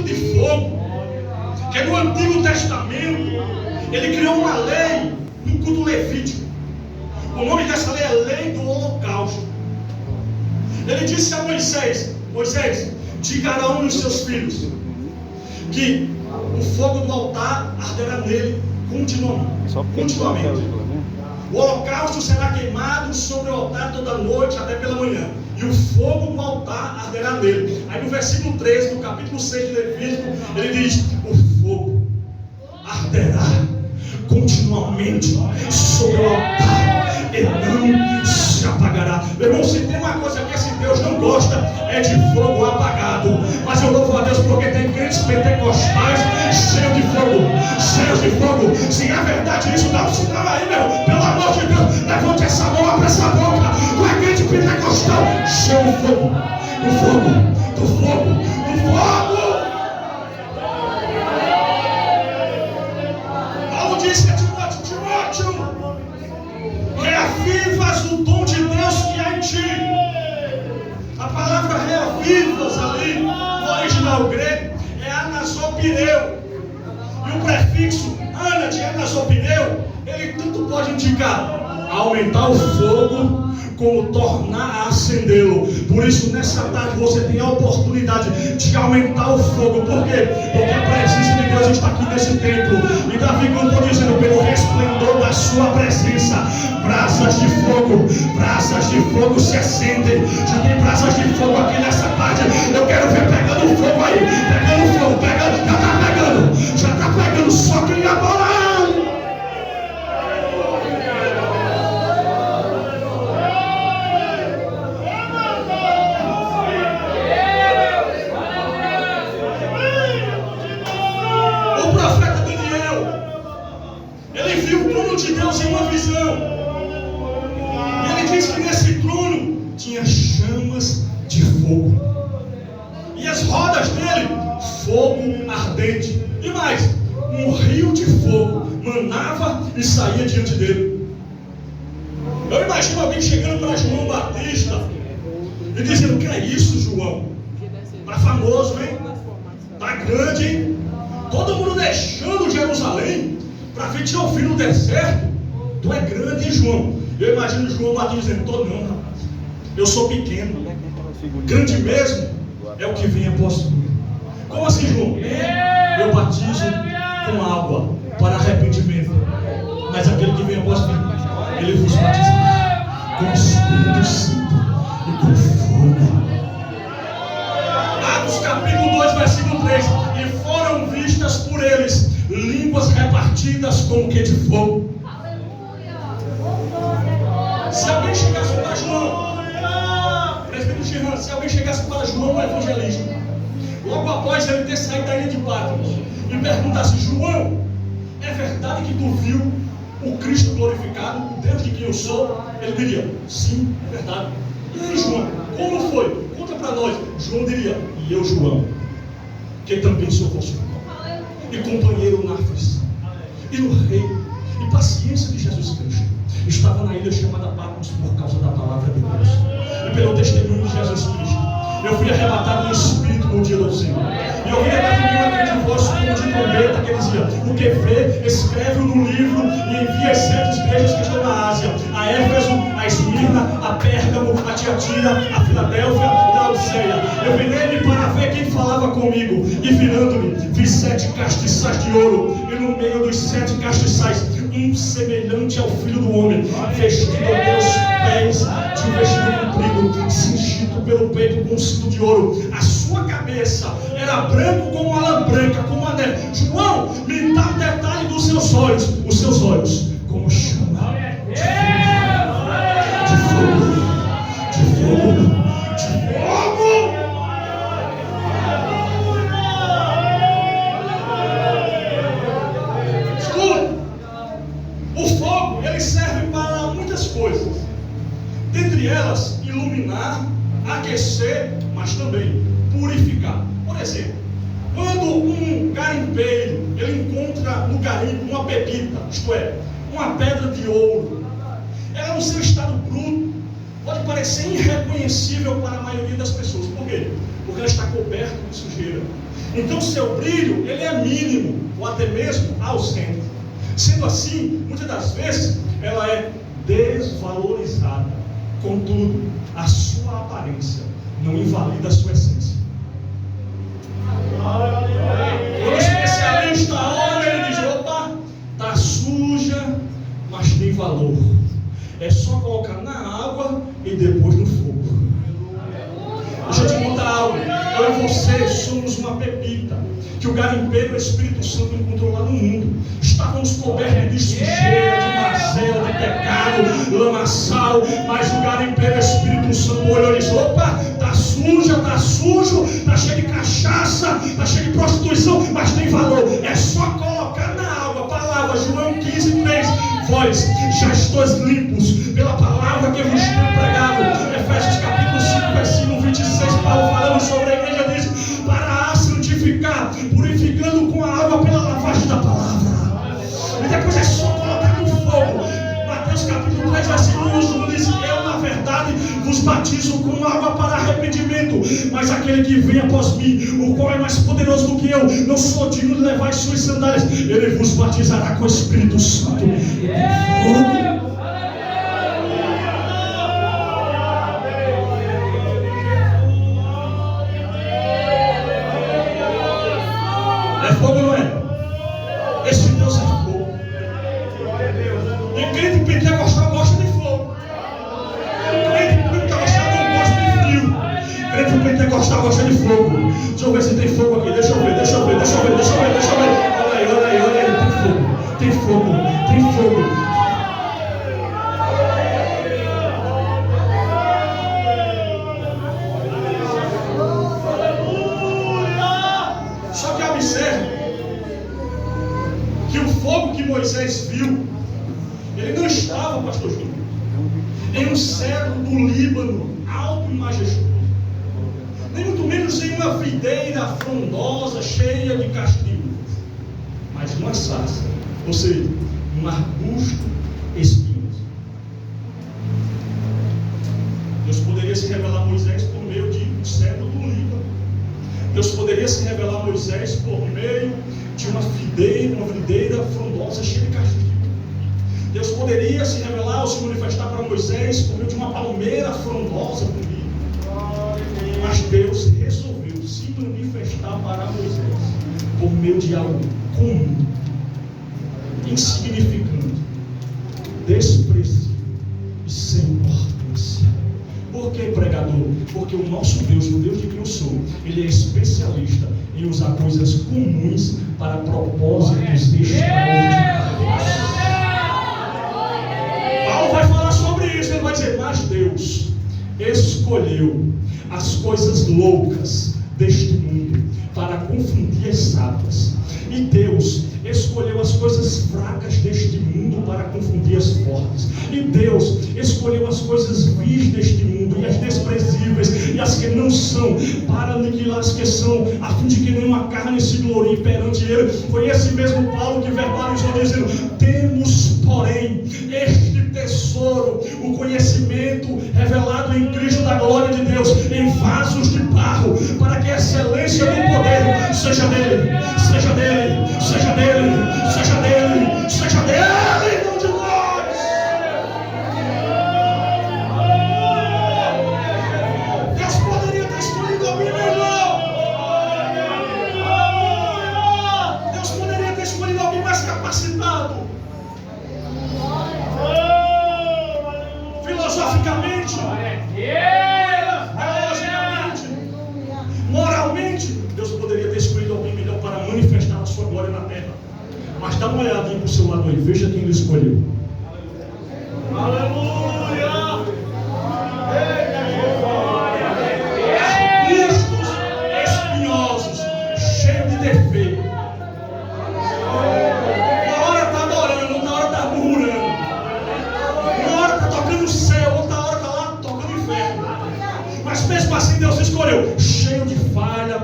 de fogo, que no Antigo Testamento ele criou uma lei no culto levítico. O nome dessa lei é Lei do Holocausto. Ele disse a Moisés: Moisés, diga a Arão e os seus filhos que o fogo do altar arderá nele continuamente. O holocausto será queimado sobre o altar toda noite até pela manhã, e o fogo do altar arderá nele. Aí no versículo 13 do capítulo 6 de Levítico, ele diz: o fogo arderá continuamente sobre o altar e não se apagará. Meu irmão, se tem uma coisa que esse Deus não gosta, é de fogo apagado. Mas eu louvo a Deus porque tem crentes pentecostais cheios de fogo. Se é verdade isso, dá um sinal aí, meu. Pelo amor de Deus, levante essa mão, abra essa boca. Tu é crente pentecostal cheio de fogo. Do fogo. Paulo disse a Timóteo: reavivas o dom de Deus que há em ti. A palavra reavivas ali, no original grego, é anasopireu. E o prefixo ana de anasopireu, ele tanto pode indicar aumentar o fogo, como tornar a acendê-lo. Por isso, nessa tarde, você tem a oportunidade de aumentar o fogo. Por quê? Porque a presença de Deus está aqui nesse templo. E Davi cantou dizendo: pelo resplendor da sua presença, brasas de fogo se acendem. Já tem brasas de fogo aqui nessa tarde. Eu quero ver pegando fogo aí. Pegando fogo, já está pegando, só quem agora. De Deus em uma visão, e ele diz que nesse trono tinha chamas de fogo, e as rodas dele, fogo ardente, e mais, um rio de fogo manava e saía diante dele. Eu imagino alguém chegando para João Batista e dizendo: que é isso, João? Tá famoso, hein? Tá grande, hein? Todo mundo deixando Jerusalém para vir te ouvir no deserto. Tu é grande, hein, João? Eu imagino João Batista dizendo: tô não, rapaz. Eu sou pequeno. Grande mesmo é o que vem após mim. Como assim, João? Eu batizo com água para arrependimento, mas aquele que vem após mim, ele vos batizará com o Espírito Santo e com fogo. Atos capítulo 2, versículo 3: e foram vistas por eles línguas repartidas como que de fogo. Se alguém chegasse para João, presbítero Jean, se alguém chegasse para João no evangelismo, logo após ele ter saído da ilha de Patmos, e perguntasse: João, é verdade que tu viu o Cristo glorificado, o Deus de quem eu sou? Ele diria: sim, é verdade. E aí, João, como foi? Conta para nós. João diria: e eu, João, que também sou vosso irmão e companheiro na aflição e no reino e paciência de Jesus Cristo, estava na ilha chamada Patmos por causa da palavra de Deus e pelo testemunho de Jesus Cristo. Eu fui arrebatado em espírito no dia do Senhor, e eu vi a de voz como de trombeta, que dizia: o que vê, escreve-o no livro e envia as 7 igrejas que estão na Ásia: a Éfeso, a Esmirna, a Pérgamo, a Tiatira, a Filadélfia e a Odisseia. Eu virei-me para ver quem falava comigo, e virando-me, vi 7 castiçais de ouro, e no meio dos 7 castiçais, um semelhante ao Filho do Homem, vestido até os pés de um vestido comprido, cingido pelo peito com um cinto de ouro. A sua cabeça era branco como uma lã branca, como a neve. João, me dá um detalhe dos seus olhos. Os seus olhos como chama de fogo. O fogo, ele serve para muitas coisas. Dentre elas, iluminar, aquecer, mas também purificar. Por exemplo, quando um garimpeiro ele encontra no garimpo uma pepita, isto é, uma pedra de ouro, ela no seu estado bruto pode parecer irreconhecível para a maioria das pessoas. Por quê? Porque ela está coberta de sujeira. Então seu brilho, ele é mínimo, ou até mesmo ausente. Sendo assim, muitas das vezes, ela é desvalorizada. Contudo, a sua aparência não invalida a sua essência. Quando o especialista olha, ele diz: opa, está suja, mas tem valor. É só colocar na água e depois no fogo. Deixa eu te contar algo. Eu e você somos uma pepita que o garimpeiro e o Espírito Santo encontrou lá no mundo. Estávamos cobertos de sujeira, de mazela, de pecado, lamaçal. Mas o garimpeiro e o Espírito Santo olhou e disse: opa, está suja, está sujo, está cheio de cachaça, está cheio de prostituição, mas tem valor. É só colocar na água. Palavra, João 15:3. Vós já estáis limpos pela palavra que vos tenho pregado. Efésios capítulo 5, versículo 26, Paulo falando sobre a igreja diz: para a santificar, purificando com a água pela lavagem da palavra. E depois é só colocar no fogo. Mateus capítulo 3, versículo 1 diz: eu na verdade vos batizo com água para arrependimento, mas aquele que vem após mim, o qual é mais poderoso do que eu, não sou digno de levar as suas sandálias, ele vos batizará com o Espírito Santo. É fogo, não é? Esse Deus é fogo. E crente pentecostal gosta de fogo. Crente pentecostal não gosta de frio. Crente pentecostal gosta de fogo. Deixa eu ver se tem fogo aqui. Deixa eu ver. Olha aí. Tem fogo. Só que observe que o fogo que Moisés viu, ele não estava, pastor Júnior, em um cedro do Líbano alto e majestoso, nem muito menos em uma videira frondosa cheia de castigos, mas numa sarça, ou seja, um arbusto espinhoso. Deus poderia se revelar a Moisés por meio de um cedro do Líbano. Deus poderia se revelar a Moisés por meio de uma videira frondosa cheia de castigos. Deus poderia se revelar ou se manifestar para Moisés por meio de uma palmeira frondosa bonita. Mas Deus resolveu se manifestar para Moisés por meio de algo comum, insignificante, desprezível e sem importância. Por que, pregador? Porque o nosso Deus, o Deus de quem eu sou, ele é especialista em usar coisas comuns para propósitos extraordinários. Paulo vai falar sobre isso, ele vai dizer: mas Deus escolheu as coisas loucas deste mundo para confundir as sábias, e Deus escolheu as coisas fracas deste mundo para confundir as fortes, e Deus escolheu as coisas vis deste mundo e as desprezíveis e as que não são, para aniquilar as que são, a fim de que nenhuma carne se glorie perante ele. Foi esse mesmo Paulo que verbalizou dizendo: temos porém este tesouro, o conhecimento revelado em Cristo da glória de Deus, em vasos de barro, para que a excelência do poder seja dele, seja dele, seja dele, seja dele, seja dele, não de nós. Deus poderia ter escolhido a mim, meu irmão. Deus poderia ter escolhido alguém mais capacitado. Filosoficamente, moralmente, Deus poderia ter escolhido alguém melhor para manifestar a sua glória na terra. Mas dá uma olhadinha para o seu lado aí, veja quem ele escolheu. Aleluia! Arbustos espinhosos, cheios de defeito. Uma hora está adorando, outra hora está murmurando. Uma hora está tocando o céu, outra hora está lá tocando o inferno. Mas mesmo assim Deus escolheu, cheios de falha,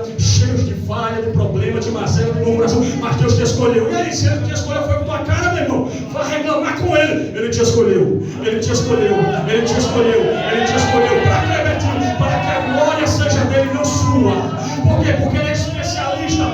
de problema, de mazela, de murmuração. Mas Deus te escolheu. E aí, se ele te escolheu, foi com tua cara, meu irmão. Vai reclamar com ele. Ele te escolheu. Ele te escolheu. Ele te escolheu. Ele te escolheu. Para que, Betinho? Para que a glória seja dele, não sua. Por quê? Porque ele é especialista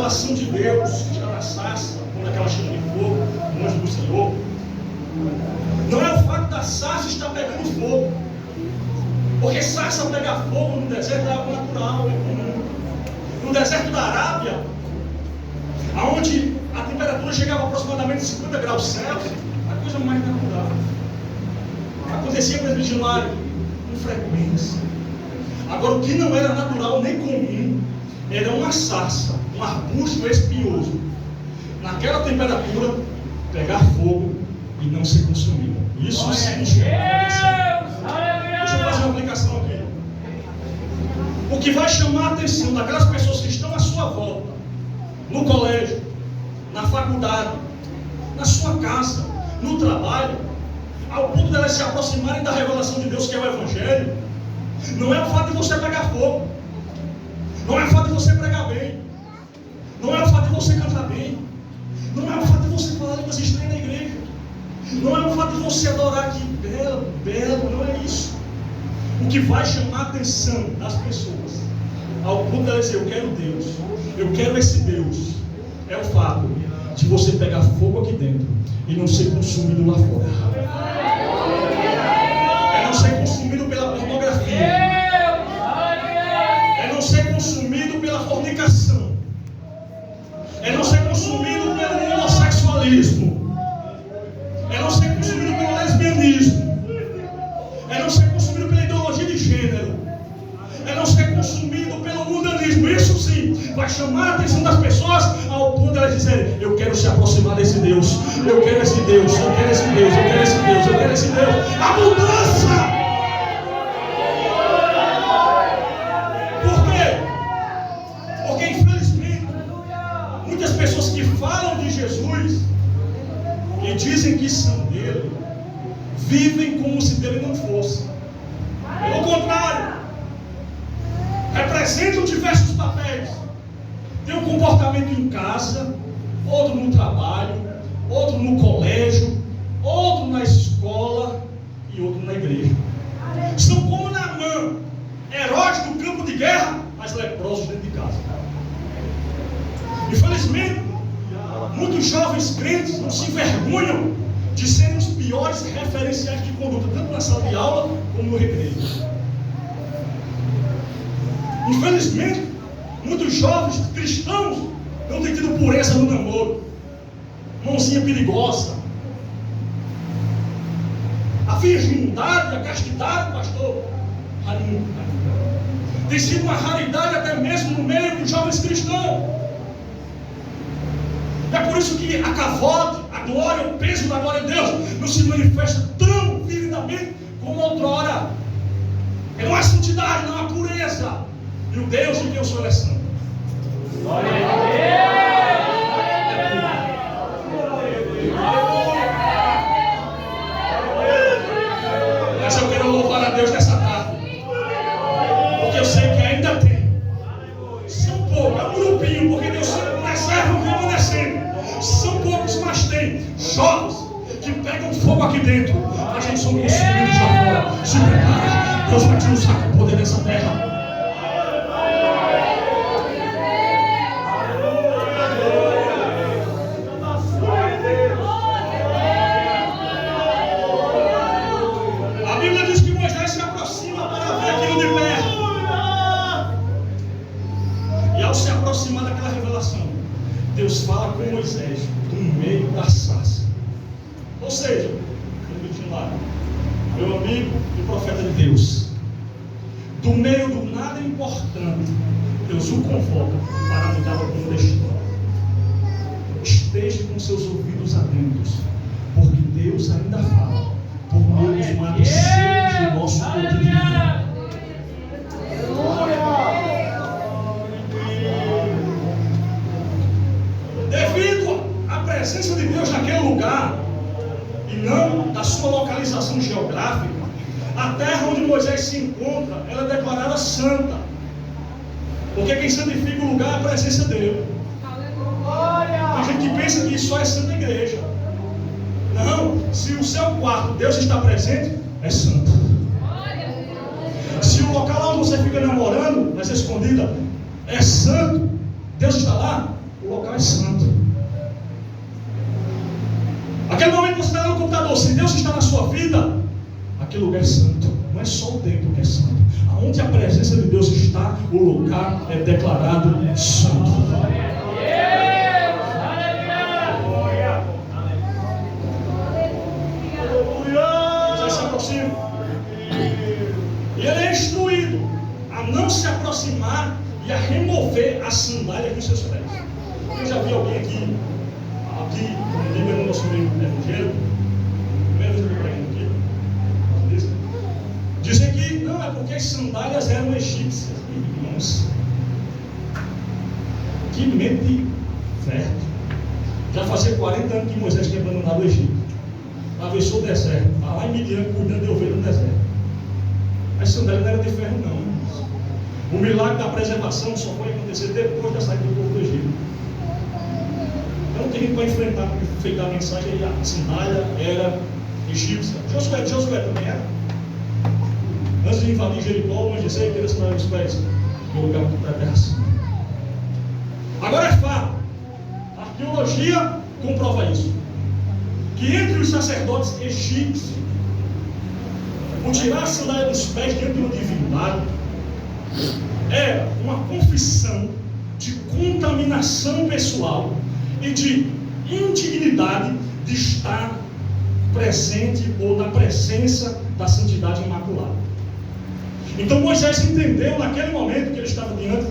revelação de Deus que está na sarça, quando aquela chama de fogo, no anjo do Senhor, não é o fato da sarça estar pegando fogo. Porque sarça pegar fogo no deserto é algo natural, é comum. No deserto da Arábia, onde a temperatura chegava a aproximadamente 50 graus Celsius, a coisa mais natural. Acontecia presbítero Mário com frequência. Agora, o que não era natural nem comum era uma sarça, um arbusto espinhoso, naquela temperatura, pegar fogo e não ser consumido. Isso sim chama atenção. Deixa eu fazer uma aplicação aqui. O que vai chamar a atenção daquelas pessoas que estão à sua volta, no colégio, na faculdade, na sua casa, no trabalho, ao ponto de elas se aproximarem da revelação de Deus, que é o Evangelho, não é o fato de você pegar fogo, não é o fato de você pregar bem, não é o fato de você cantar bem, não é o fato de você falar línguas estranhas na igreja, não é o fato de você adorar aqui, belo, não é isso. O que vai chamar a atenção das pessoas, ao ponto de elas dizer, eu quero Deus, eu quero esse Deus, é o fato de você pegar fogo aqui dentro e não ser consumido lá fora. É não ser consumido pela pornografia. É não ser consumido pela fornicação. É não ser consumido pelo homossexualismo. É não ser consumido pelo lesbianismo. É não ser consumido pela ideologia de gênero. É não ser consumido pelo mundanismo. Isso sim vai chamar a atenção das pessoas ao ponto de elas dizerem, eu quero se aproximar desse Deus, eu quero esse Deus, eu quero esse Deus, eu quero esse Deus, eu quero esse Deus. A mudança! Por quê? Porque infelizmente muitas pessoas que falam de Jesus e dizem que são dele, vivem como se dele não fosse. Pelo contrário, representam diversos papéis. Tem um comportamento em casa, outro no trabalho, outro no colégio, outro na escola e outro na igreja. São como Naamã, heróis do campo de guerra, mas leprosos dentro de casa. Infelizmente, muitos jovens crentes não se envergonham de serem os piores referenciais de conduta, tanto na sala de aula como no recreio. Infelizmente, muitos jovens cristãos não têm tido pureza no namoro, mãozinha perigosa. A virgindade, a castidade, pastor, tem sido uma raridade até mesmo no meio dos jovens cristãos. É por isso que a cavote, a glória, o peso da glória de Deus não se manifesta tão vividamente como outrora. É não há santidade, não há pureza. E o Deus de quem eu sou é santo. Glória a Deus. Mas eu quero louvar a Deus nessa tarde, porque eu sei que ainda tem. São poucos, é um grupinho, porque Deus sempre preserva o remanescente. São poucos, mas tem jovens que pegam fogo aqui dentro, mas não são consumidos lá fora. Se prepara, Deus vai te usar com o poder dessa terra. Deus fala com Moisés no meio da sarça. Ou seja, meu amigo e profeta de Deus, do meio do nada importante, Deus o convoca para mudar o rumo da história. Esteja com seus ouvidos atentos, porque Deus ainda fala por meio dos madrugadores do nosso cotidiano. Devido à presença de Deus naquele lugar, e não da sua localização geográfica, a terra onde Moisés se encontra, ela é declarada santa. Porque quem santifica o lugar é a presença dele. Tem gente que pensa que só é santa igreja. Não, se o seu quarto Deus está presente, é santo. Se o local onde você fica namorando, mas escondida, é santo, Deus está lá, O local é santo. Aquele momento que você está no computador, se Deus está na sua vida, aquele lugar é santo. Não é só o templo que é santo. Aonde a presença de Deus está, o lugar é declarado santo. Moisés se aproxima. E ele é instruído a não se aproximar e a remover a sandália dos seus pés. Eu já vi alguém aqui no Líbano, nosso meio evangélico, primeira vez que eu estou pregando aqui, dizer que não, é porque as sandálias eram egípcias. Irmãos, que mente fértil. Já fazia 40 anos que Moisés tinha abandonado o Egito, atravessou o deserto, estava lá em Midian cuidando de ovelha no deserto. As sandálias não eram de ferro, não. O milagre da preservação só foi acontecer depois da saída do povo do Egito. Então tem gente para enfrentar, porque feita a mensagem aí, a sandália era egípcia. Josué também era. Antes de invadir Jericó, o anjo disse: tira a sandália dos pés, que o lugar da terra santa. Agora é fato, a arqueologia comprova isso, que entre os sacerdotes egípcios, o tirar a sandália dos pés diante de uma divindade era uma confissão de contaminação pessoal e de indignidade de estar presente ou na presença da santidade imaculada. Então Moisés entendeu naquele momento que ele estava diante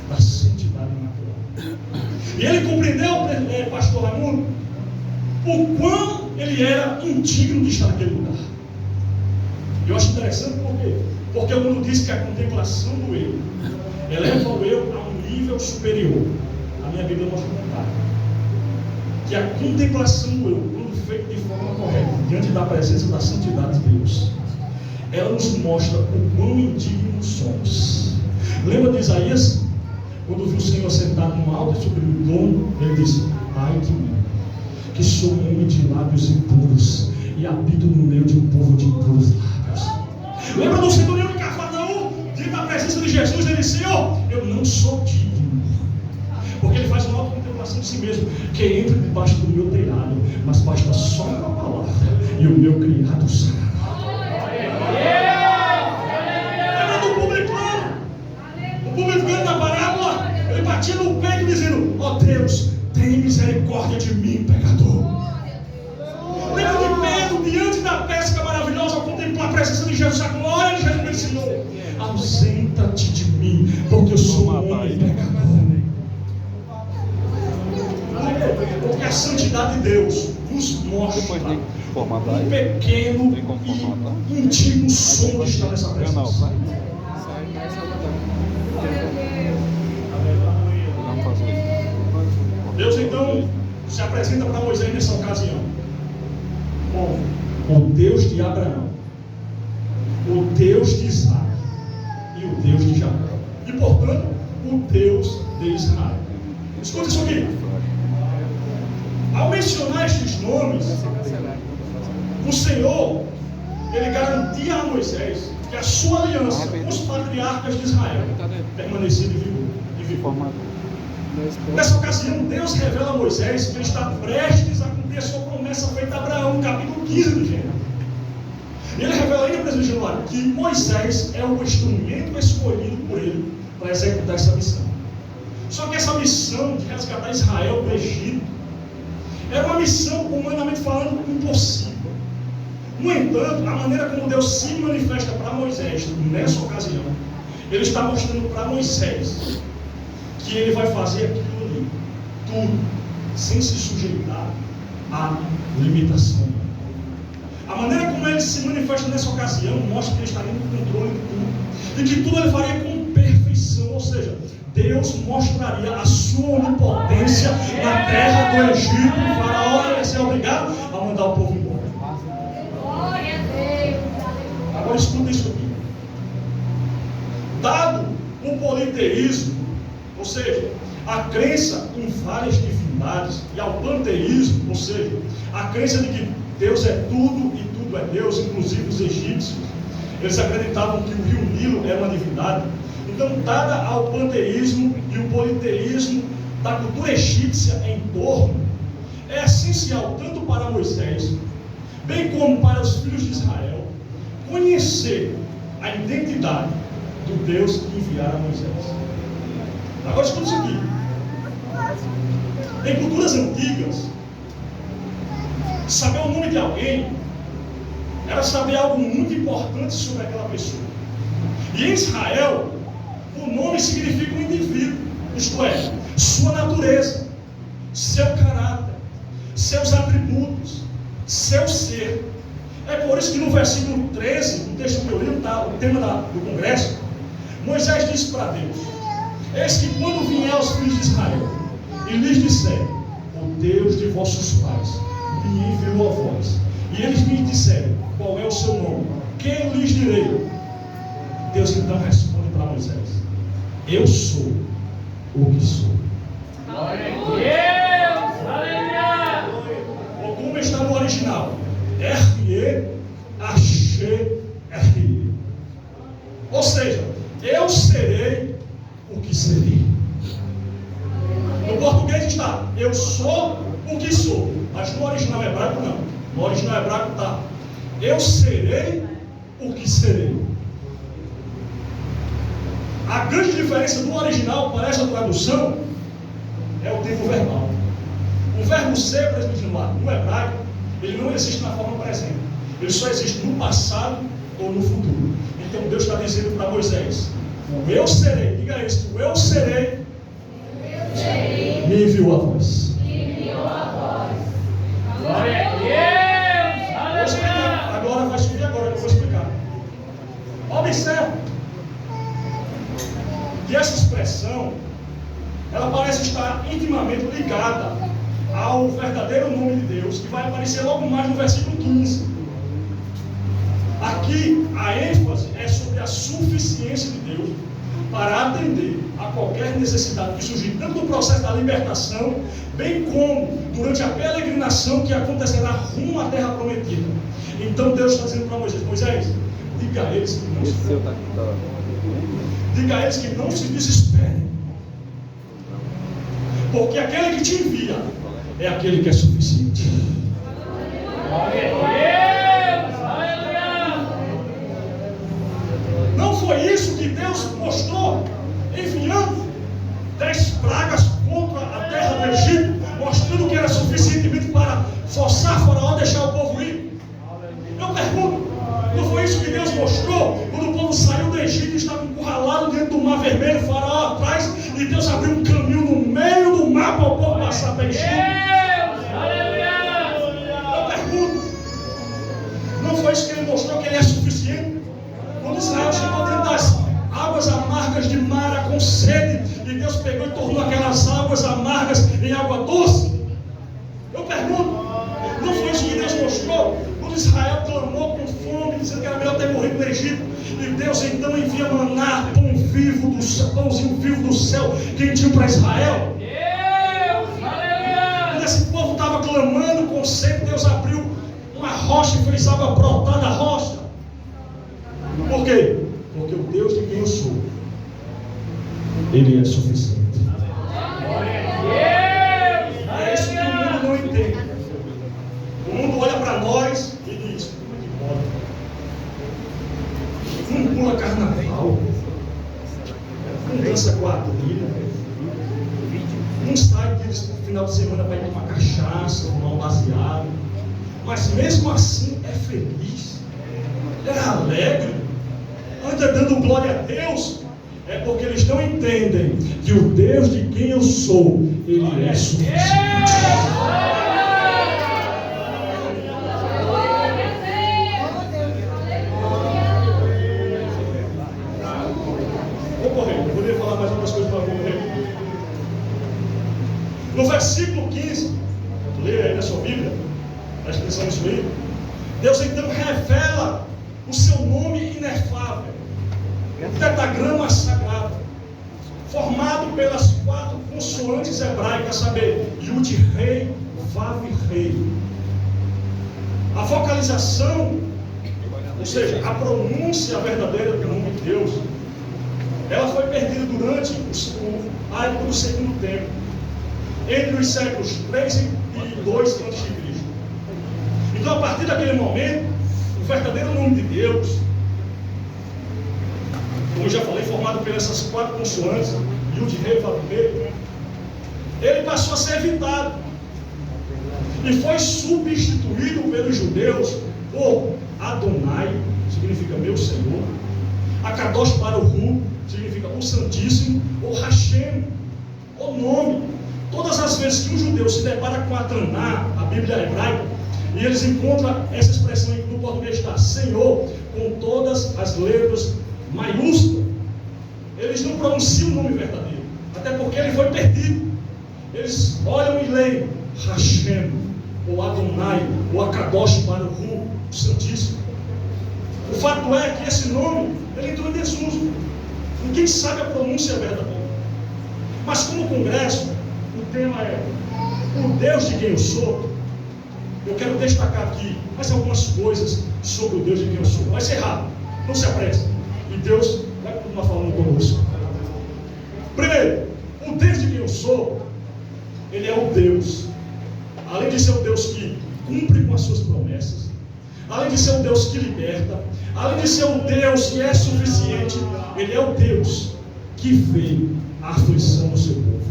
da santidade imaculada. E ele compreendeu, pastor Raimundo, o quão ele era indigno de estar naquele lugar. Eu acho interessante porque o mundo diz que a contemplação do eu eleva o eu a um nível superior. A minha Bíblia mostra o contrário. Que a contemplação do eu, quando feita de forma correta, diante da presença da santidade de Deus, ela nos mostra o quão indignos somos. Lembra de Isaías? Quando viu o Senhor sentado no alto e sublime trono, ele disse: ai de mim, que sou um homem de lábios impuros e habito no meio de um povo de impuros lábios. Lembra do centurião de Cafarnaum? Diante da presença de Jesus, ele disse: Senhor, eu não sou digno. Porque ele faz uma autocontemplação de si mesmo, que entra debaixo do meu telhado, mas basta só uma palavra e o meu criado sará. Lembra do publicano? O publicano na parábola, ele batia no peito dizendo: ó Deus, tem misericórdia de mim, pecador. Lembra de Pedro, diante da pesca maravilhosa, ao contemplar a presença de Jesus, a glória de Jesus, ele ensinou: ausenta-te de mim, porque eu sou um homem pecador. Porque a santidade de Deus nos mostra um pequeno e indigno som de estar nessa presença. Deus então se apresenta para Moisés nessa ocasião como o Deus de Abraão, o Deus de Isaac e o Deus de Jacó, e portanto o Deus de Israel. Escuta isso aqui. Ao mencionar estes nomes, o Senhor, ele garantia a Moisés que a sua aliança com os patriarcas de Israel permanecia de vigor. Nessa ocasião, Deus revela a Moisés que ele está prestes a cumprir a sua promessa feita a Abraão, no capítulo 15 do Gênesis. Ele revela ainda, presidente Januário, que Moisés é o instrumento escolhido por ele para executar essa missão. Só que essa missão de resgatar Israel do Egito era uma missão, humanamente falando, impossível. No entanto, a maneira como Deus se manifesta para Moisés nessa ocasião, ele está mostrando para Moisés que ele vai fazer aquilo ali, tudo, sem se sujeitar à limitação. A maneira como ele se manifesta nessa ocasião mostra que ele estaria no controle de tudo, e que tudo ele faria com perfeição, ou seja, Deus mostraria a sua onipotência na terra do Egito. O faraó ia ser obrigado a mandar o povo embora. Agora escuta isso aqui. Dado o politeísmo, ou seja, a crença em várias divindades, e ao panteísmo, ou seja, a crença de que Deus é tudo e tudo é Deus, inclusive os egípcios, eles acreditavam que o rio Nilo era uma divindade. Então, dada ao panteísmo e o politeísmo, da cultura egípcia em torno é essencial tanto para Moisés, bem como para os filhos de Israel, conhecer a identidade do Deus que enviara Moisés. Agora escuta isso aqui. Em culturas antigas, saber o nome de alguém era saber algo muito importante sobre aquela pessoa. E em Israel, o nome significa um indivíduo, isto é, sua natureza, seu caráter, seus atributos, seu ser. É por isso que no versículo 13, no texto que eu li, o tema do congresso, Moisés disse para Deus: eis que quando vier aos filhos de Israel e lhes disser, o Deus de vossos pais me enviou a vós, e eles me disserem, qual é o seu nome? Quem eu lhes direi? Deus então responde para Moisés: eu sou o que sou. Glória a Deus! Aleluia! Ou como está no original, R-E, H-E, R-E. Ou seja, eu serei o que serei. No português está, eu sou o que sou. Mas no original hebraico não. No original hebraico está, eu serei o que serei. A grande diferença do original para essa tradução é o tempo verbal. O verbo ser, por exemplo, no hebraico, ele não existe na forma presente. Ele só existe no passado ou no futuro. Então Deus está dizendo para Moisés: o eu serei, diga isso, o eu serei, me enviou a vós. Glória a Deus! Vou explicar. Agora vai subir agora, que eu vou explicar. Observe que essa expressão, ela parece estar intimamente ligada ao verdadeiro nome de Deus, que vai aparecer logo mais no versículo 15. Aqui a ênfase é sobre a suficiência de Deus para atender a qualquer necessidade que surgir, tanto no processo da libertação, bem como durante a peregrinação que acontecerá rumo à terra prometida. Então Deus está dizendo para Moisés: Moisés, diga a eles que não se preocupem. Diga a eles que não se desesperem, porque aquele que te envia é aquele que é suficiente. Glória a Deus! Aleluia! Não foi isso que Deus mostrou enviando 10 pragas contra a terra do Egito, mostrando que era suficientemente para forçar Faraó a deixar o povo ir? Eu pergunto, não foi isso que Deus mostrou quando o povo saiu do Egito e estava encurralado dentro do mar vermelho, Faraó atrás, e Deus abriu um caminho no meio do mar para o povo passar para Egito? Eu pergunto, não foi isso que ele mostrou que ele é suficiente? Quando Israel chegou dentro das águas amargas de Mara com sede, e Deus pegou e tornou aquelas águas amargas em água doce? Eu pergunto, não foi isso que Deus mostrou quando Israel clamou com fome, dizendo que era melhor ter morrido no Egito, e Deus então envia maná, pãozinho vivo do céu, quentinho para Israel? Quando esse povo estava clamando com sede, Deus abriu uma rocha e fez água brotar da rocha. Por quê? Porque o Deus de quem eu sou, Ele é suficiente. É isso que o mundo não entende. O mundo olha para nós e diz: não pula carnaval, não dança quadrilha, não sai no final de semana para ir tomar cachaça, tomar um baseado, mas mesmo assim é feliz, é alegre, anda dando glória a Deus. É porque eles não entendem que o Deus de quem eu sou, Ele é suficiente. Vou correr, eu poderia falar mais algumas coisas, mas vou correr. No versículo 15, leia aí na sua Bíblia, presta atenção nisso aí. Deus então revela o seu nome inefável, o tetragrama sagrado, formado pelas 4 consoantes hebraicas, a saber, Yud, Rei, Vav, Rei. A vocalização, ou seja, a pronúncia verdadeira do nome de Deus, ela foi perdida durante a época do Segundo Templo. entre os séculos 3 e 2 a.C. Então, a partir daquele momento, o verdadeiro nome de Deus, como eu já falei, formado por essas 4 consoantes, Yud, Rei, Vav, Mei, ele passou a ser evitado e foi substituído pelos judeus por Adonai, significa meu Senhor, Akadosh Baruch, significa o Santíssimo, ou Hashem, o nome. Todas as vezes que um judeu se depara com a Taná, a Bíblia hebraica, e eles encontram essa expressão que no português está Senhor, com todas as letras maiúsculas, eles não pronunciam o nome verdadeiro, até porque ele foi perdido. Eles olham e leem Hashem, ou Adonai, ou Akadosh Baruch, o Santíssimo. O fato é que esse nome, ele entrou em desuso. Ninguém sabe a pronúncia verdadeira. Mas como congresso, o tema é o Deus de quem eu sou. Eu quero destacar aqui mais algumas coisas sobre o Deus de quem eu sou. Vai ser rápido, não se apresse. E Deus vai continuar falando conosco. Primeiro, o Deus de quem eu sou, ele é o Deus. Além de ser o Deus que cumpre com as suas promessas, além de ser um Deus que liberta, além de ser um Deus que é suficiente, ele é o Deus que vê a aflição do seu povo.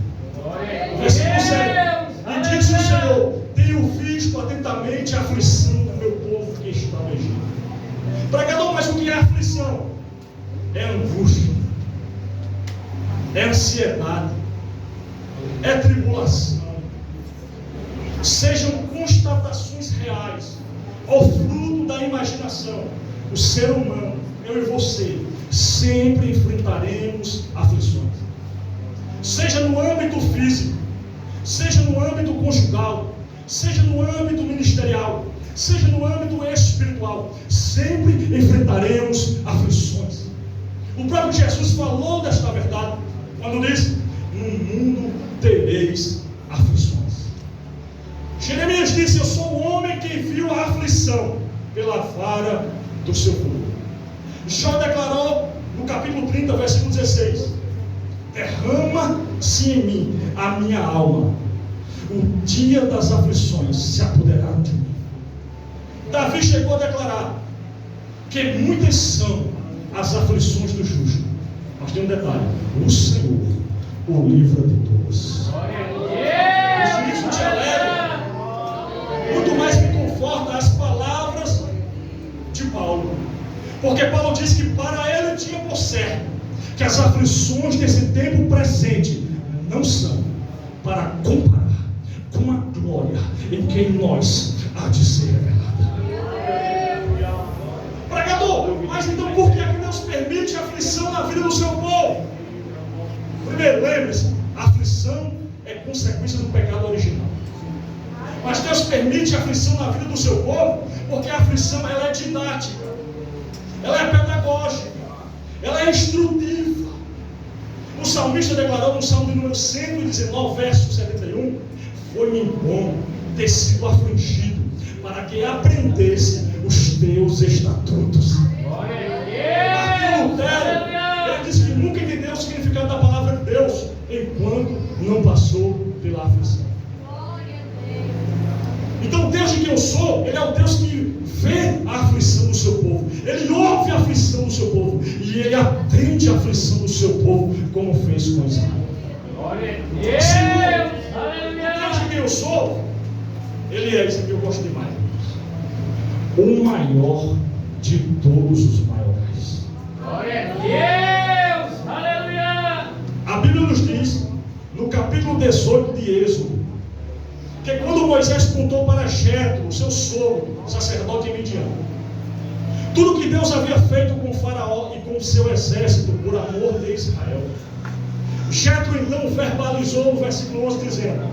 Versículo 7. E disse o Senhor: tenho visto atentamente a aflição do meu povo que está no Egito. Pregador, mas o que é aflição? É angústia, é ansiedade, é tribulação. Sejam constatações reais, ou fruto da imaginação. O ser humano, eu e você, sempre enfrentaremos aflições. Seja no âmbito físico, seja no âmbito conjugal, seja no âmbito ministerial, seja no âmbito espiritual, sempre enfrentaremos aflições. O próprio Jesus falou desta verdade quando disse: no mundo tereis aflições. Jeremias disse: eu sou o homem que viu a aflição pela vara do seu povo. Jó declarou no capítulo 30, versículo 16: derrama-se em mim a minha alma, o dia das aflições se apoderaram de mim. Davi chegou a declarar que muitas são as aflições do justo, mas tem um detalhe: o Senhor o livra de todos. Isso te alegra, muito mais me conforta as palavras de Paulo, porque Paulo diz que para ele tinha por certo que as aflições desse tempo presente não são para comparar com a glória em quem nós há de ser revelada. Pregador, mas então por que Deus permite aflição na vida do seu povo? Primeiro, lembre-se, a aflição é consequência do pecado original. Mas Deus permite a aflição na vida do seu povo porque a aflição ela é didática, ela é pedagógica, ela é instrutiva. O salmista declarou no Salmo de número 119, verso 71: foi-me bom ter sido afligido, para que aprendesse os teus estatutos. Martinho Lutero, ele disse que nunca entendeu o significado da palavra de Deus enquanto não passou pela aflição. Então o Deus de quem eu sou, ele é o Deus que vê a aflição do seu povo, ele ouve a aflição do seu povo e ele atende a aflição do seu povo, como fez com Israel. Segundo, o Deus de quem eu sou, ele é, isso aqui eu gosto demais, o maior de todos os maiores. Glória a Deus, aleluia. A Bíblia nos diz, no capítulo 18 de Êxodo, que quando Moisés contou para Jetro, o seu sogro, sacerdote em Midian, tudo que Deus havia feito com Faraó e com o seu exército por amor de Israel, Jetro então verbalizou no versículo 11 dizendo: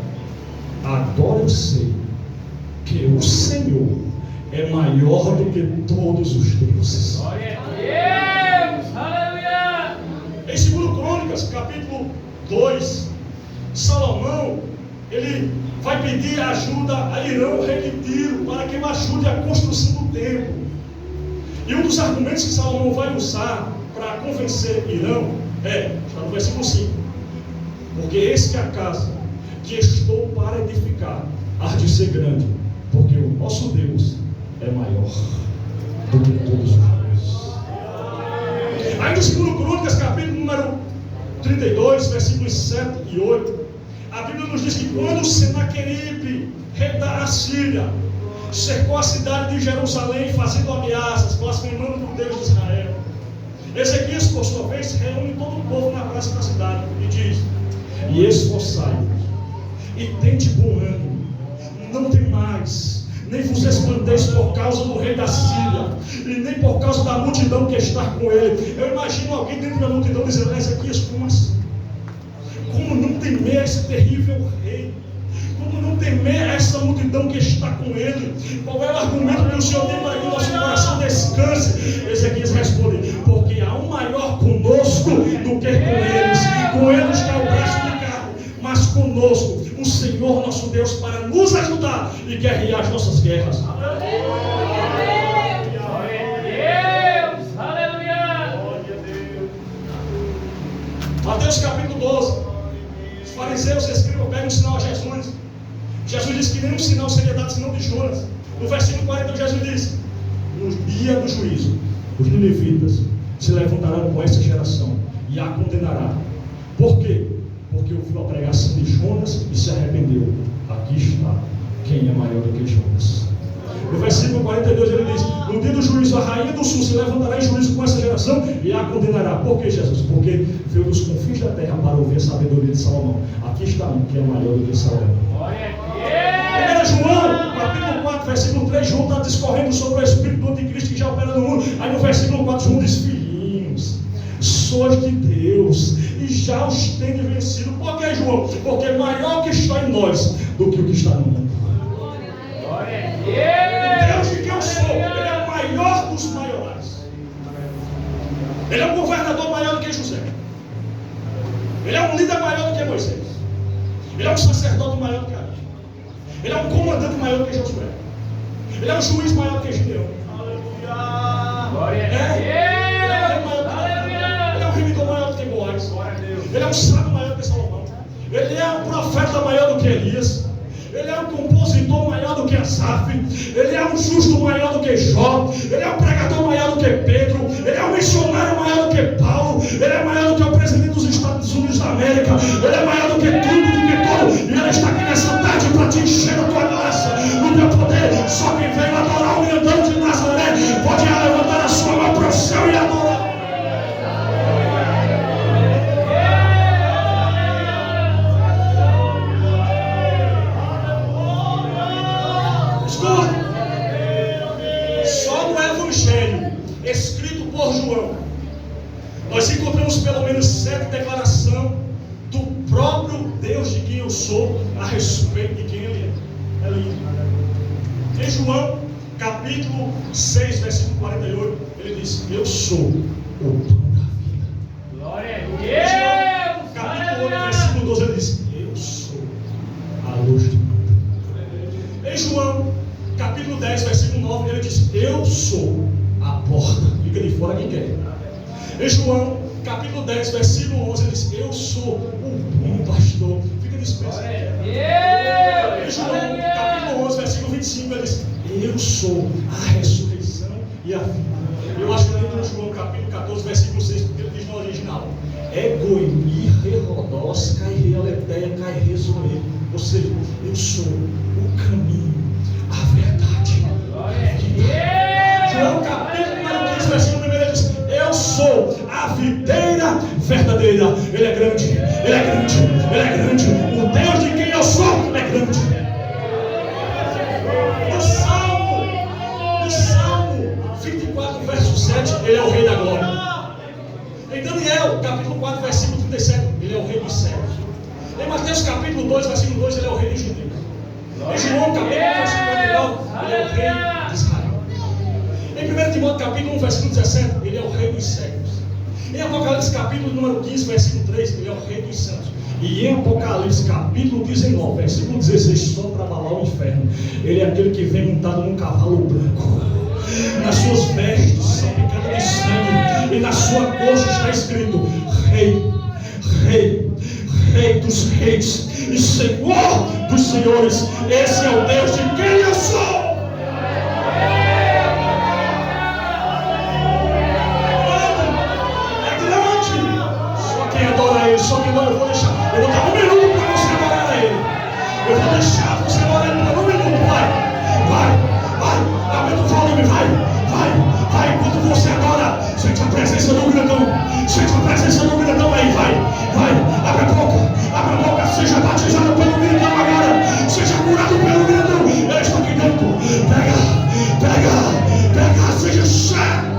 agora eu sei que o Senhor é maior do que todos os deuses. Glória a Deus, aleluia. Em 2 Crônicas, capítulo 2, Salomão, ele vai pedir ajuda a Irão, rei de Tiro, para que o ajude a construção do templo. E um dos argumentos que Salomão vai usar para convencer Irão está no versículo 5: porque eis que a casa que estou para edificar há de ser grande, porque o nosso Deus é maior do que todos os deuses. Aí no 2 Crônicas, capítulo número 32, versículos 7 e 8, a Bíblia nos diz que quando Senaqueribe, rei da Assíria, cercou a cidade de Jerusalém, fazendo ameaças, blasfemando por Deus de Israel, Ezequias, por sua vez, reúne todo o povo na praça da cidade e diz: e esforçai-vos, e tende bom ânimo, não temais, nem vos espanteis por causa do rei da Síria, e nem por causa da multidão que está com ele. Eu imagino alguém dentro da multidão dizendo: Ezequias, como assim? Como não temer esse terrível rei? Como não temer essa multidão que está com ele? Qual é o argumento que o Senhor tem para que o nosso coração descanse? Ezequias responde: porque há um maior conosco do que com eles. Com eles está o braço de carro, mas conosco o Senhor nosso Deus para nos ajudar e guerrear as nossas guerras. Mateus capítulo 12. Os fariseus e escribas pegam um sinal a Jesus. Jesus disse que nenhum sinal seria dado senão de Jonas. No versículo 40, Jesus diz: no dia do juízo, os ninivitas se levantarão com essa geração e a condenará. Por quê? Porque ouviu a pregação de Jonas e se arrependeu. Aqui está quem é maior do que Jonas. No versículo 42 ele diz: no dia do juízo a rainha do sul se levantará em juízo com essa geração e a condenará. Por que, Jesus? Porque veio dos confins da terra para ouvir a sabedoria de Salomão. Aqui está um que é maior do que Salomão. 1 João, capítulo 4, versículo 3, João está discorrendo sobre o Espírito do Anticristo que já opera no mundo. Aí no versículo 4, João diz: filhinhos, sois de Deus e já os tende vencido. Por que, João? Porque é maior que está em nós do que o que está no mundo. O Deus de quem eu sou, ele é o maior dos maiorais. Ele é um governador maior do que José. Ele é um líder maior do que Moisés. Ele é um sacerdote maior do que Arão. Ele é um comandante maior do que Josué. Ele é um juiz maior do que Gideão. Ele é um remidor maior do que Boaz. Ele é um sábio maior do que Salomão. Ele é um profeta maior do que Elias. Ele é um compositor maior do que Asaf. Ele é um justo maior do que Jó. Ele é um pregador maior do que Pedro. Ele é um missionário maior do que Paulo. Ele é maior do que o presidente dos Estados Unidos da América. Ele é maior do que tudo, do que todo. E ele está aqui nessa tarde para te encher a tua graça, no teu poder. Só quem veio adorar o grandão de Nazaré pode levantar a sua mão para o céu e adorar. Escrito por João, nós encontramos pelo menos 7 declarações do próprio Deus de quem eu sou a respeito de quem ele é. É lindo. Em João, capítulo 6, versículo 48, ele diz: eu sou o pão da vida. Glória a Deus! Capítulo 8, versículo 12, ele diz: eu sou a luz do mundo. Em João, capítulo 10, versículo 9, ele diz: eu sou a porta. Fica de fora quem quer. Em João, capítulo 10, versículo 11, ele diz: eu sou o bom pastor. Fica disperso. Em João, capítulo 11, versículo 25, ele diz: eu sou a ressurreição e a vida. Eu acho que eu lembro no João, capítulo 14, versículo 6, porque ele diz no original: Egoimi, rerodós, cai realeteia, cai resoe. Ou seja, eu sou o caminho, a verdade. João capítulo 15, versículo 1, ele diz: eu sou a videira verdadeira. Ele é grande, ele é grande, ele é grande. O Deus de quem eu sou é grande. No Salmo 24, verso 7, ele é o rei da glória. Em Daniel, capítulo 4, versículo 37, ele é o rei dos céus. Em Mateus, capítulo 2, versículo 2, ele é o rei de Judeu. Em João, capítulo 1, versículo 9, ele é o rei de Israel. Em 1 Timóteo, capítulo 1, versículo 17, ele é o rei dos séculos. Em Apocalipse, capítulo número 15, versículo 3, ele é o rei dos santos. E em Apocalipse, capítulo 19, versículo 16, só para abalar o inferno, ele é aquele que vem montado num cavalo branco. Nas suas vestes salpicadas de sangue, e na sua coxa está escrito: Rei, Rei, Rei dos reis e Senhor dos senhores. Esse é o Deus de quem eu sou. É grande. Só quem adora Ele, só quem adora, eu vou dar 1 minuto para você adorar a Ele. Eu vou deixar você adorar Ele por 1 minuto, vai, aumenta o volume, vai, enquanto você adora, sente a presença do grandão aí, vai, abre a boca, seja batizado pelo grandão agora, seja curado pelo grandão, ele está aqui dentro, pega, seja cheio.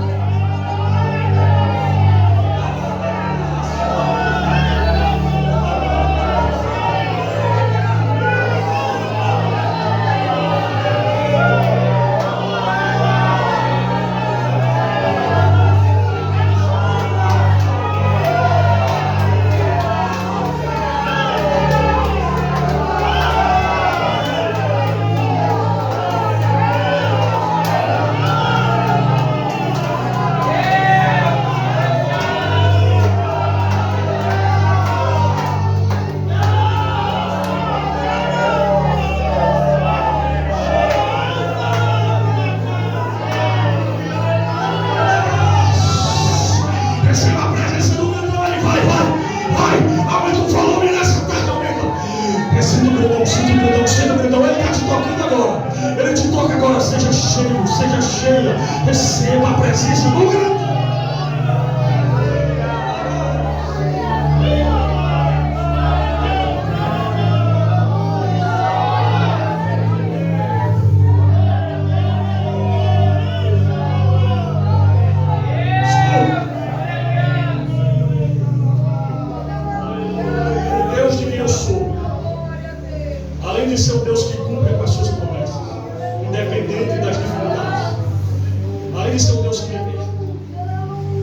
Seja cheia, receba a presença do grandão. O Deus de quem eu sou, além de ser o Deus que cumpre com as suas promessas, independente das dificuldades, além de ser o Deus que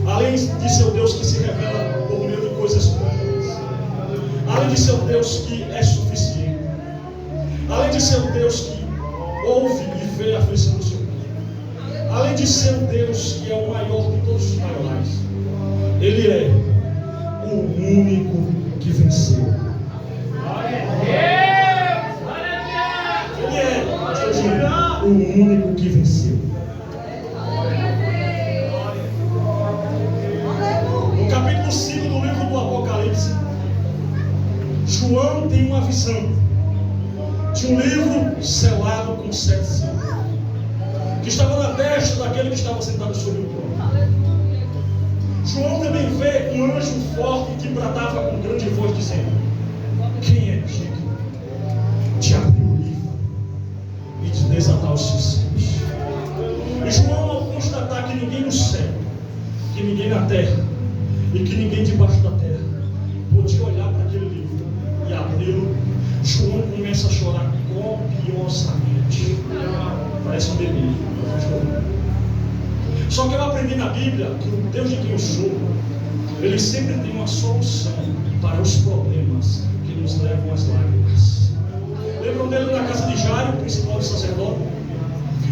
além de ser o Deus que se revela por meio de coisas boas, além de ser o Deus que é suficiente, além de ser o Deus que ouve e vê a aflição do seu povo, além de ser o Deus que é o maior de todos os maiores, Ele é o único que venceu. Ele é o único que venceu. No capítulo 5 do livro do Apocalipse, João tem uma visão de um livro selado com 7 selos, que estava na testa daquele que estava sentado sobre o trono. João também vê um anjo forte que bradava com grande voz, dizendo: quem é digno de abrir o livro e de desatar os seus selos? E João, ao constatar que ninguém no céu, que ninguém na terra e que ninguém debaixo da terra podia olhar para aquele livro e abri-lo, João começa a chorar copiosamente. Parece um bebê. Só que eu aprendi na Bíblia que o Deus de quem eu sou, Ele sempre tem uma solução para os problemas que nos levam às lágrimas. Lembram dele na casa de Jairo, o principal do sacerdote?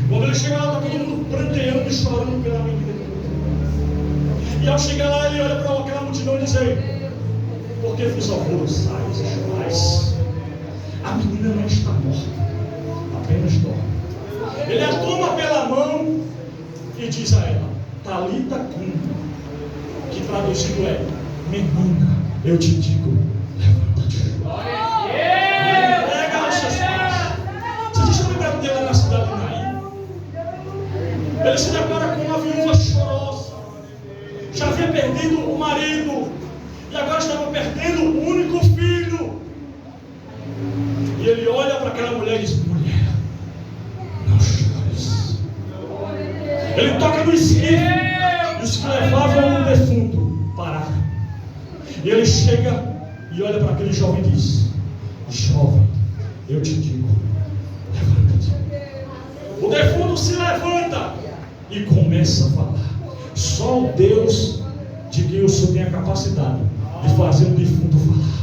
Quando ele chega lá, está todo mundo pranteando e chorando pela menina. E ao chegar lá, ele olha para aquela multidão e diz: por que vos alvoroçais e chorais? A menina não está morta, apenas dorme. Ele a toma pela mão e diz a ela: Talita cum, que traduzido é: menina, eu te digo, levanta-te. Pega os seus pais. Vocês estão lembrados dele na cidade de Naim? Ele se depara com uma viúva chorosa. Já havia perdido o marido e agora estava perdendo o único filho. E ele olha para aquela mulher e diz: mulher, não chores. Ele toca no esquife e os que levavam o defunto pararam. E ele chega e olha para aquele jovem e diz: jovem, eu te digo, levanta-te. O defunto se levanta e começa a falar. Só o Deus de quem eu sou tem a capacidade de fazer o defunto falar.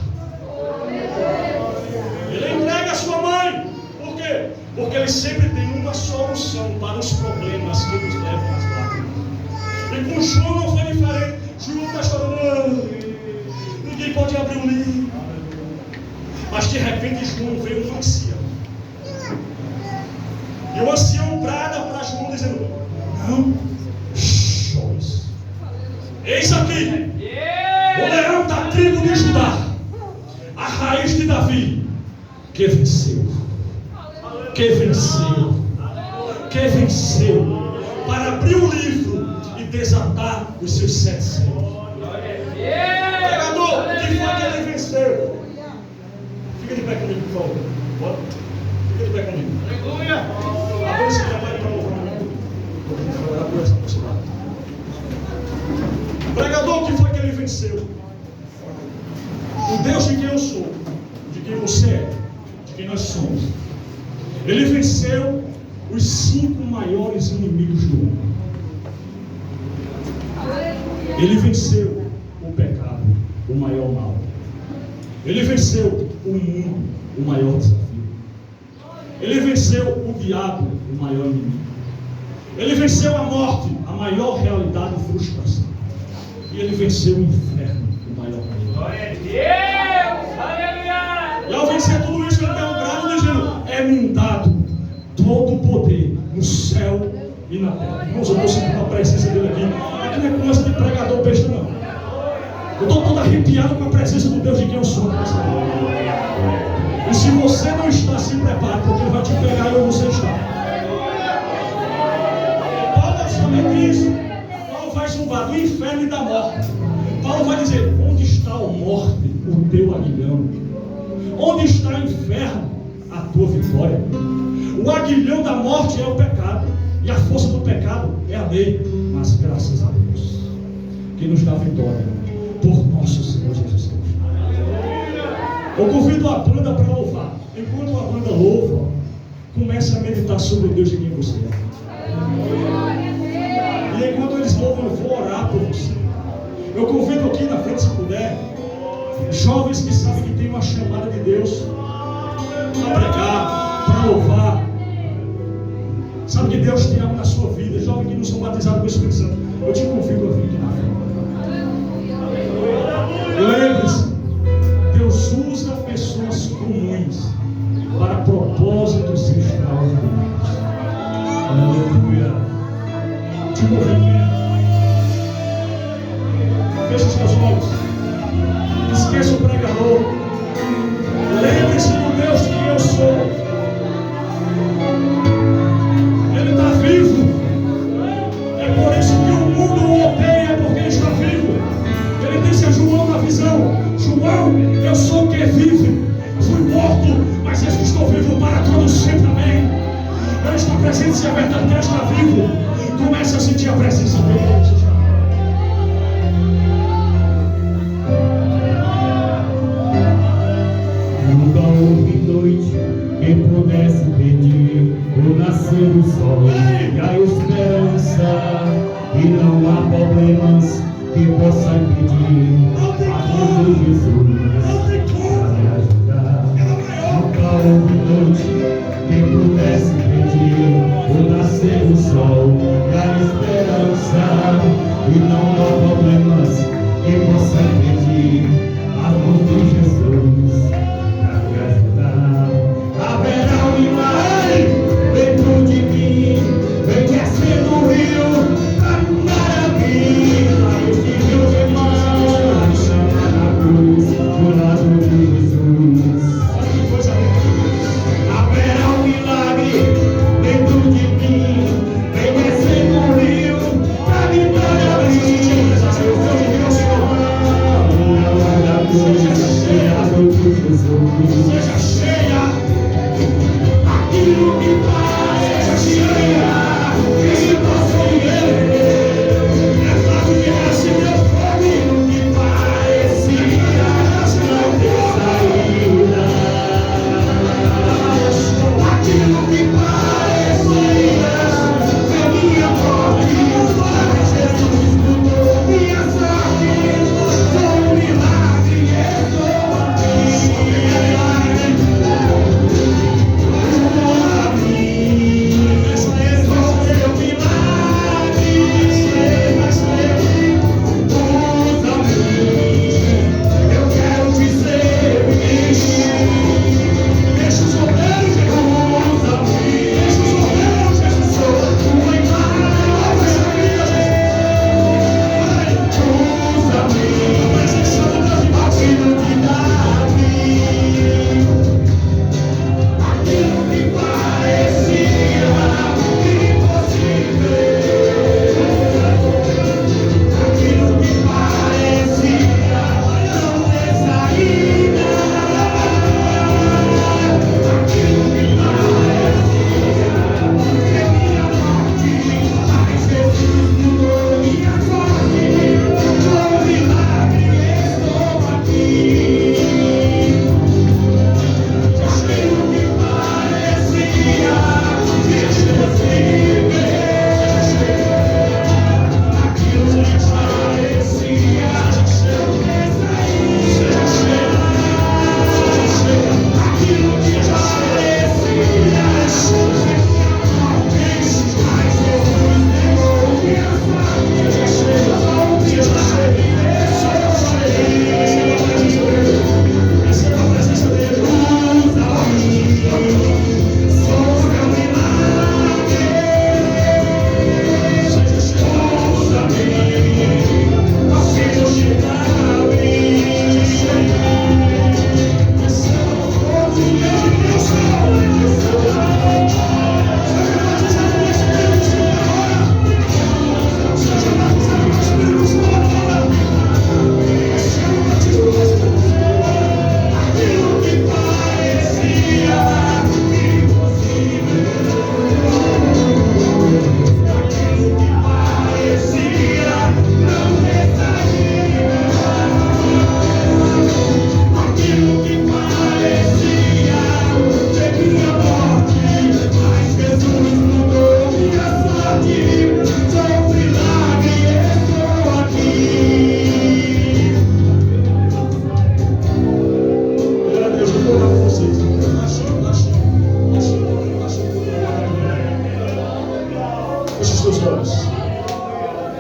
Ele entrega a sua mãe. Por quê? Porque ele sempre tem uma solução para os problemas que nos levam às lágrimas. E com João não foi diferente. João está chorando. Ninguém pode abrir o livro. Mas de repente João veio um ancião. E o ancião brada para João dizendo: não chores. Eis aqui o leão da tribo de Judá, a raiz de Davi, que venceu, que venceu, que venceu, para abrir o livro e desatar os seus 7 selos. Pregador, o que foi que ele venceu? Fica de pé comigo, por favor. Bora. Fica de pé comigo. Aleluia. Agora você já vai para louvar. Abriu essa possibilidade. Pregador, o que foi que ele venceu? O Deus de quem eu sou, de quem você é, de quem nós somos. Ele venceu os 5 maiores inimigos do mundo. Ele venceu o pecado, o maior mal. Ele venceu o mundo, o maior desafio. Ele venceu o diabo, o maior inimigo. Ele venceu a morte, a maior realidade e frustração. E ele venceu o inferno, o maior mal. Glória a Deus! Aleluia! E ao vencer tudo isso, ele deu um grado dizendo: é-me dado todo o poder no céu e na terra. Irmãos, eu estou sentindo a presença dele aqui. Aqui não é coisa de pregador besta, não. Eu estou todo arrepiado com a presença do Deus de quem eu sou. E se você não está, se prepare, porque ele vai te pegar onde você está. Paulo é somente isso. Paulo vai zombar do inferno e da morte. Paulo vai dizer: onde está, ó morte, o teu aguilhão? Onde está, o inferno, a tua vitória? O aguilhão da morte é o pecado, e a força do pecado é a lei. Mas graças a Deus, que nos dá vitória por nosso Senhor Jesus Cristo. Eu convido a banda para louvar. Enquanto a banda louva, comece a meditar sobre o Deus de quem você é. E enquanto eles louvam, eu vou orar por você. Eu convido aqui na frente, se puder, jovens que sabem que tem uma chamada de Deus para pregar, para louvar. Sabe que Deus tem algo na sua vida. Jovem que não são batizados com o Espírito Santo, eu te convido a vir aqui na frente. Lembre-se, Deus usa pessoas comuns para propósitos extraordinários. Aleluia. Te convido. Feche os seus olhos. Esqueça o pregador. Lembre-se do Deus de quem eu sou. Ele está vivo. É por isso que o mundo o odeia, porque ele está vivo. Ele disse a João na visão: João, eu sou o que vive. Fui morto, mas eu estou vivo para todo sempre. Amém. Eu estou presente, se é verdade que ele está vivo. Comece a sentir a presença dele. Nunca houve noite que pudesse pedir o nascer do sol e a esperança. E não há problemas que possa impedir a mão de Jesus para me ajudar. Nunca houve noite que pudesse pedir o nascer do sol e a esperança. E não há problemas que possa impedir a mão de Jesus para me ajudar. Haverá um milagre dentro de mim, vem descendo o rio para inundar a vida. Este rio de irmãos na cruz, do lado de Jesus. Haverá um milagre dentro de mim, vem descendo o rio para inundar a vida.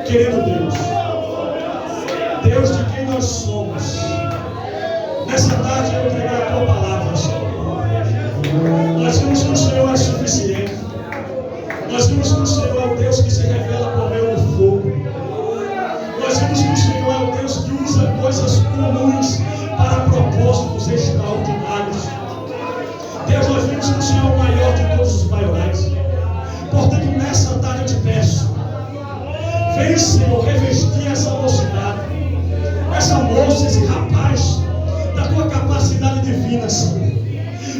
Querido Deus, Deus de quem nós somos, nessa tarde eu entreguei a tua palavra, Senhor. Nós vimos que o Senhor é suficiente. Nós vimos que o Senhor é o Deus que se revela por meio do fogo. Nós vimos que o Senhor é o Deus que usa coisas comuns para propósitos extraordinários. Deus, nós vimos que o Senhor é o maior de todos os maiorais. Portanto, nessa tarde eu te peço, vem, Senhor, revestir essa mocidade, essa moça, esse rapaz, da tua capacidade divina, Senhor.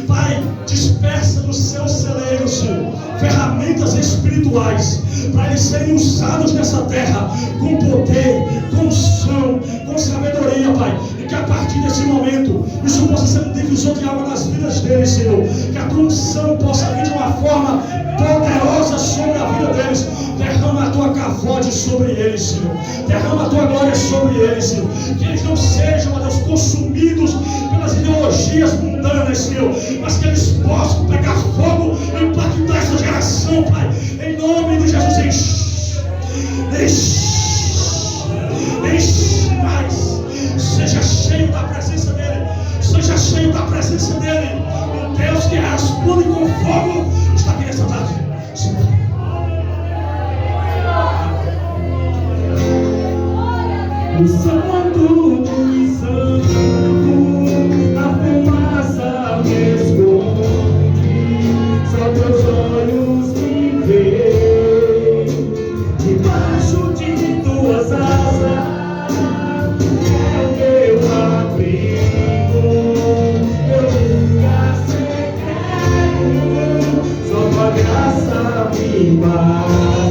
Pai, dispersa no seu celeiro, Senhor, ferramentas espirituais para eles serem usados nessa terra com poder, com unção, com sabedoria, Pai. E que a partir desse momento isso possa ser um divisor de água nas vidas deles, Senhor. Que a tua unção possa vir de uma forma poderosa sobre a vida deles. Derrama a tua cavode sobre eles, Senhor. Derrama a tua glória sobre eles, Senhor. Que eles não sejam, ó Deus, consumidos pelas ideologias mundanas, Senhor, mas que eles possam pegar fogo e impactar essa geração, Pai. Em nome de Jesus, enche mais. Seja cheio da presença dEle. Seja cheio da presença dEle. O Deus que responde com fogo está aqui nessa tarde. O santo dos santos, a fumaça me esconde, só teus olhos me veem, debaixo de tuas asas, é o meu abrigo, meu lugar secreto, só tua graça me basta.